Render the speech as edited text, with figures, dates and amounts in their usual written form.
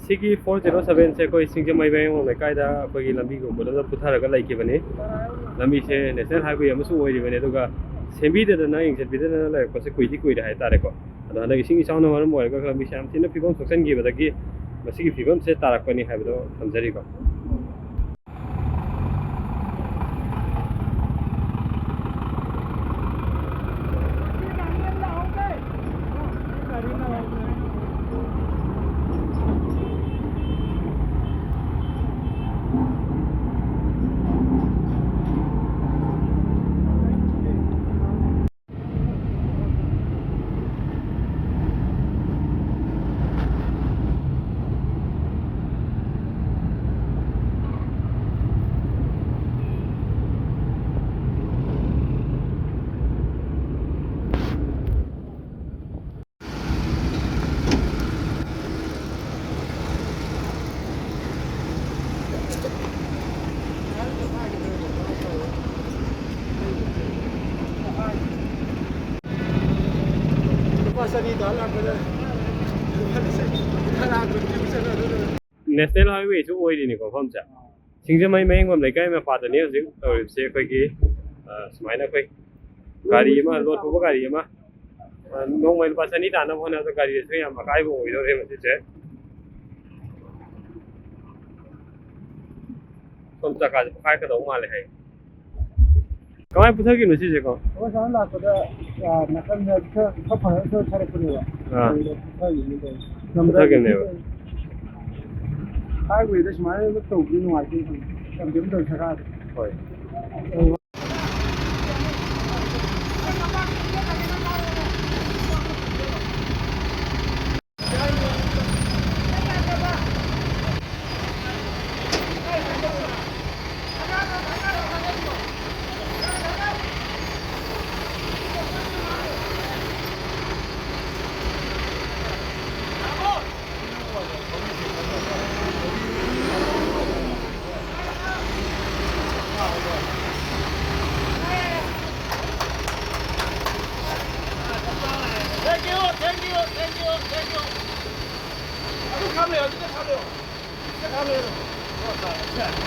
ꯁꯤꯒꯤ 407ꯁꯦ ꯑꯩꯈꯣꯏ ꯁꯤꯡꯖꯃꯩ ꯃꯌꯥꯏ ꯂꯩꯀꯥꯏꯗ ꯑꯩꯈꯣꯏꯒꯤ ꯂꯝꯕꯤꯒꯨꯝꯕꯗ ꯄꯨꯊꯔꯒ ꯂꯩꯈꯤꯕꯅꯤ ꯂꯝꯕꯤꯁꯦ ꯅꯦꯁꯅꯦꯜ ꯍꯥꯏꯋꯦ ꯑꯃꯁꯨ ꯑꯣꯏꯔꯤꯕꯅꯤ ꯑꯗꯨꯒ ꯁꯦꯝꯕꯤꯗꯗꯅ ꯌꯦꯡꯁꯤꯟꯕꯤꯗꯗꯅ ꯂꯩꯔꯛꯄꯁꯦ ꯀꯨꯏꯔꯦ ꯍꯥꯏꯇꯥꯔꯦꯀꯣ ꯑꯗꯣ ꯍꯟꯗꯛ ꯏꯁꯤꯡ ꯏꯆꯥꯎꯅ ꯃꯔꯝ ꯑꯣꯏꯔꯒ ꯂꯝꯕꯤꯁꯦ ꯌꯥꯝ ꯊꯤꯅ ꯐꯤꯕꯝ ꯁꯣꯛꯆꯟꯈꯤꯕꯗꯒꯤ ꯃꯁꯤꯒꯤ ꯐꯤꯕꯝꯁꯦ ꯇꯥꯔꯛꯄꯅꯤ ꯍꯥꯏꯕꯗꯣ ꯊꯝꯖꯔꯤꯀꯣ ꯅꯦꯁꯅꯦꯜ ꯍꯥꯏꯋꯦꯁꯨ ꯑꯣꯏꯔꯤꯅꯤꯀꯣ ꯃꯐꯝꯁꯦ ꯁꯤꯡꯖꯃꯩ ꯃꯌꯦꯡꯕꯝ ꯂꯩꯀꯥꯏ ꯃꯄꯥꯗꯅꯤ ꯍꯧꯖꯤꯛ ꯇꯧꯔꯤꯕꯁꯦ ꯑꯩꯈꯣꯏꯒꯤ ꯁꯨꯃꯥꯏꯅ ꯑꯩꯈꯣꯏ ꯒꯥꯔꯤ ꯑꯃ ꯂꯣꯠ ꯄꯨꯕ ꯒꯥꯔꯤ ꯑꯃ ꯅꯣꯡꯃꯩ ꯂꯨꯄꯥ 200 ꯇꯥꯅꯕ ꯍꯣꯠꯅꯕꯗ ꯒꯥꯔꯤꯁꯨ ꯌꯥꯝ ꯑꯀꯥꯏꯕ ꯑꯣꯏꯗꯧꯔꯦ ꯃꯁꯤꯁꯦ ꯁꯣꯝ ꯆꯀꯥꯁꯦ ꯄꯣꯛꯈꯥꯏꯔꯛꯀꯗꯧ ꯃꯥꯜꯂꯦ ꯍꯥꯏ ꯀꯃꯥꯏꯅ ꯄꯨꯊꯈꯤꯕꯅꯣ ꯁꯤꯁꯦꯀꯣ ꯁꯥꯟꯅ ꯂꯥꯛꯄꯗ ꯅꯥꯀꯟꯗ ꯈꯔ ꯐꯔꯒ ꯊꯥꯔꯛꯄꯅꯦꯕ ꯄꯨꯊꯈꯤꯕꯅꯦꯕ ꯍꯥꯏꯋꯦꯗ ꯁꯨꯃꯥꯏꯅ ꯇꯧꯕꯗꯤ ꯅꯨꯡꯉꯥꯏꯇꯦ ꯀꯝꯄ꯭ꯂꯦꯟ ꯇꯧ ꯁꯔꯀꯥꯔꯗ ꯍꯣꯏ Thank you. 아주 가네요, 진짜 가네요. 진짜 가네요.